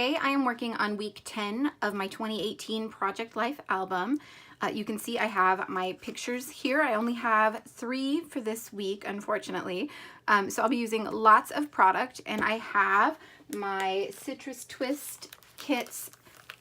Today I am working on week 10 of my 2018 Project Life album. You can see I have my pictures here. I only have 3 for this week, unfortunately. So I'll be using lots of product, and I have my Citrus Twist Kits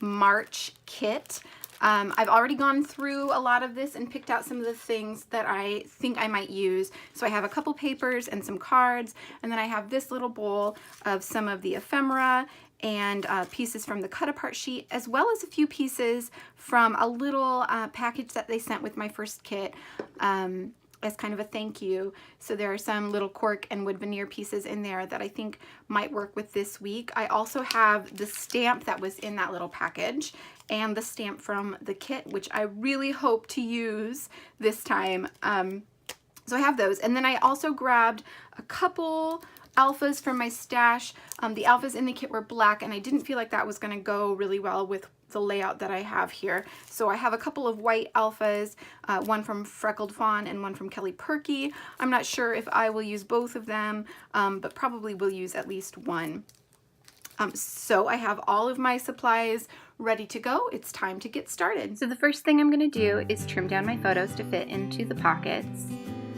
March kit. I've already gone through a lot of this and picked out some of the things that I think I might use. So I have a couple papers and some cards, and then I have this little bowl of some of the ephemera and pieces from the cut apart sheet, as well as a few pieces from a little package that they sent with my first kit as kind of a thank you. So there are some little cork and wood veneer pieces in there that I think might work with this week. I also have the stamp that was in that little package and the stamp from the kit, which I really hope to use this time. So I have those. And then I also grabbed a couple alphas from my stash. The alphas in the kit were black, and I didn't feel like that was going to go really well with the layout that I have here. So I have a couple of white alphas, one from Freckled Fawn and one from Kelly Purkey. I'm not sure if I will use both of them, but probably will use at least one. So I have all of my supplies ready to go. It's time to get started. So the first thing I'm going to do is trim down my photos to fit into the pockets.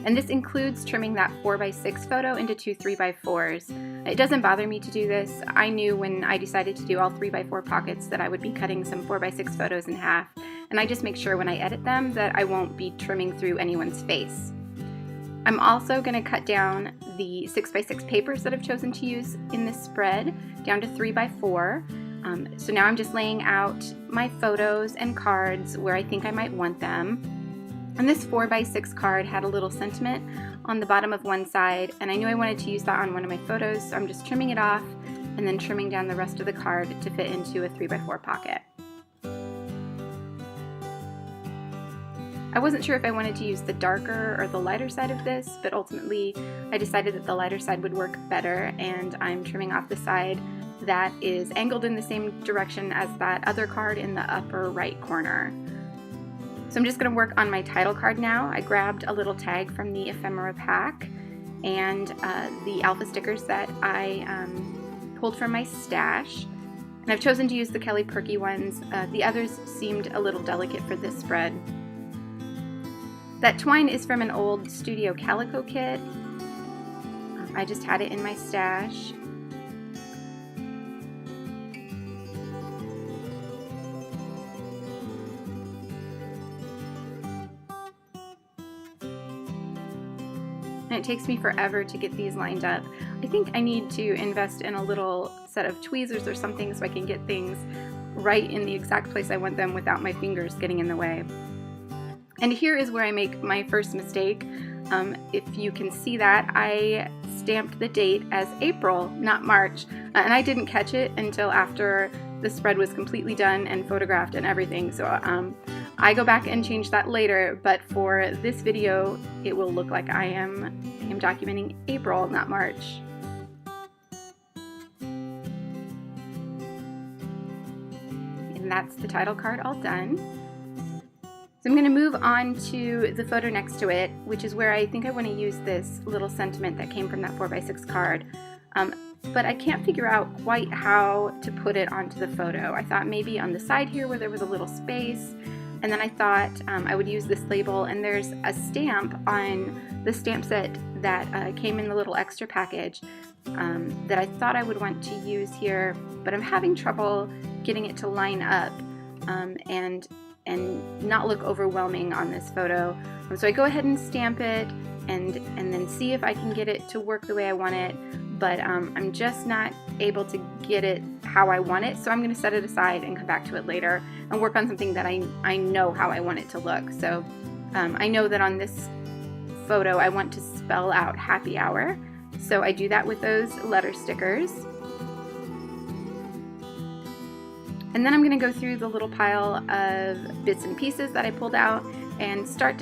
And this includes trimming that 4x6 photo into 2 3x4s. It doesn't bother me to do this. I knew when I decided to do all 3x4 pockets that I would be cutting some 4x6 photos in half. And I just make sure when I edit them that I won't be trimming through anyone's face. I'm also going to cut down the 6x6 papers that I've chosen to use in this spread down to 3x4. So now I'm just laying out my photos and cards where I think I might want them. And this 4x6 card had a little sentiment on the bottom of one side, and I knew I wanted to use that on one of my photos, so I'm just trimming it off and then trimming down the rest of the card to fit into a 3x4 pocket. I wasn't sure if I wanted to use the darker or the lighter side of this, but ultimately I decided that the lighter side would work better, and I'm trimming off the side that is angled in the same direction as that other card in the upper right corner. So I'm just going to work on my title card now. I grabbed a little tag from the ephemera pack and the alpha stickers that I pulled from my stash. And I've chosen to use the Kelly Purkey ones. The others seemed a little delicate for this spread. That twine is from an old Studio Calico kit. I just had it in my stash. And it takes me forever to get these lined up. I think I need to invest in a little set of tweezers or something so I can get things right in the exact place I want them without my fingers getting in the way. And here is where I make my first mistake. If you can see that, I stamped the date as April, not March, and I didn't catch it until after the spread was completely done and photographed and everything. So I go back and change that later, but for this video, it will look like I am documenting April, not March. And that's the title card all done. So I'm going to move on to the photo next to it, which is where I think I want to use this little sentiment that came from that 4x6 card. But I can't figure out quite how to put it onto the photo. I thought maybe on the side here where there was a little space, and then I thought I would use this label, and there's a stamp on the stamp set that came in the little extra package that I thought I would want to use here, but I'm having trouble getting it to line up and not look overwhelming on this photo. So I go ahead and stamp it and then see if I can get it to work the way I want it, but I'm just not able to get it how I want it, so I'm going to set it aside and come back to it later and work on something that I know how I want it to look. So I know that on this photo I want to spell out happy hour, so I do that with those letter stickers. And then I'm going to go through the little pile of bits and pieces that I pulled out and start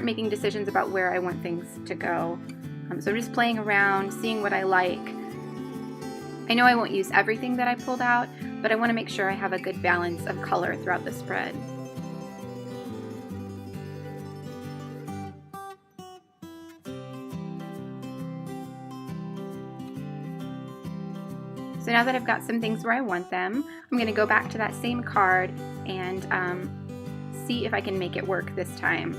making decisions about where I want things to go. So I'm just playing around, seeing what I like. I know I won't use everything that I pulled out, but I want to make sure I have a good balance of color throughout the spread. So now that I've got some things where I want them, I'm going to go back to that same card and see if I can make it work this time.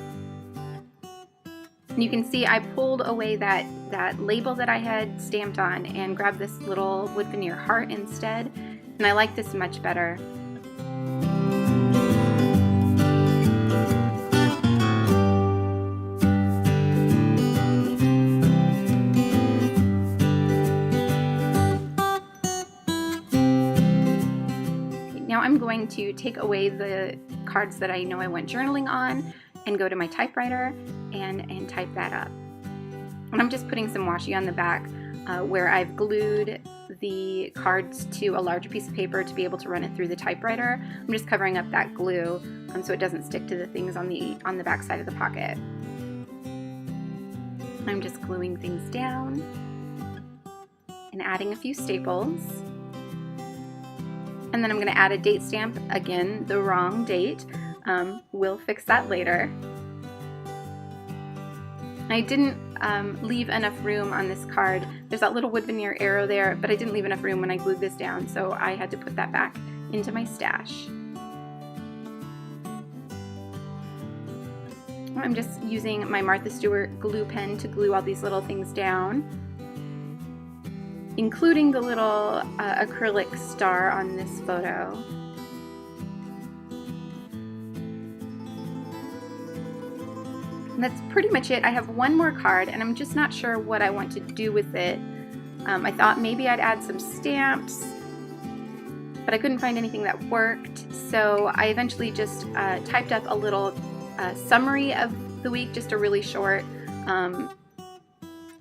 And you can see I pulled away that label that I had stamped on and grabbed this little wood veneer heart instead, and I like this much better. Now I'm going to take away the cards that I know I want journaling on and go to my typewriter and type that up. And I'm just putting some washi on the back where I've glued the cards to a larger piece of paper to be able to run it through the typewriter. I'm just covering up that glue so it doesn't stick to the things on the back side of the pocket. I'm just gluing things down and adding a few staples. And then I'm going to add a date stamp, again, the wrong date. We'll fix that later. I didn't leave enough room on this card. There's that little wood veneer arrow there, but I didn't leave enough room when I glued this down, so I had to put that back into my stash. I'm just using my Martha Stewart glue pen to glue all these little things down, including the little acrylic star on this photo. And that's pretty much it. I have one more card and I'm just not sure what I want to do with it. I thought maybe I'd add some stamps, but I couldn't find anything that worked. So I eventually just typed up a little summary of the week, just a really short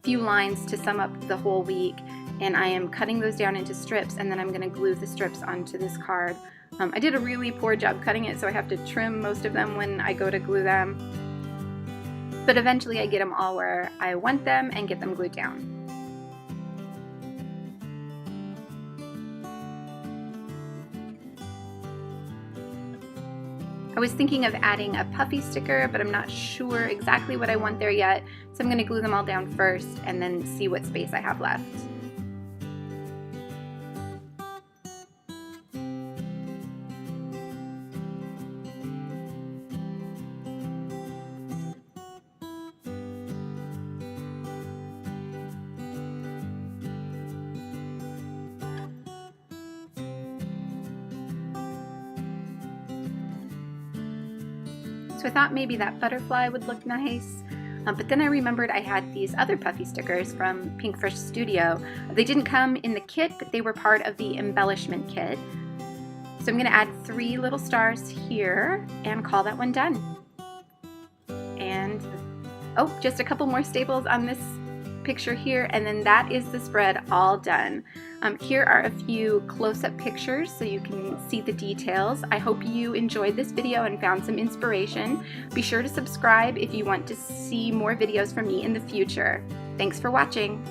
few lines to sum up the whole week. And I am cutting those down into strips, and then I'm going to glue the strips onto this card. I did a really poor job cutting it, so I have to trim most of them when I go to glue them. But eventually I get them all where I want them and get them glued down. I was thinking of adding a puffy sticker, but I'm not sure exactly what I want there yet, so I'm going to glue them all down first and then see what space I have left. So I thought maybe that butterfly would look nice, but then I remembered I had these other puffy stickers from Pinkfish Studio. They didn't come in the kit, but they were part of the embellishment kit. So I'm going to add 3 little stars here and call that one done. And oh, just a couple more staples on this picture here, and then that is the spread all done. Here are a few close-up pictures so you can see the details. I hope you enjoyed this video and found some inspiration. Be sure to subscribe if you want to see more videos from me in the future. Thanks for watching.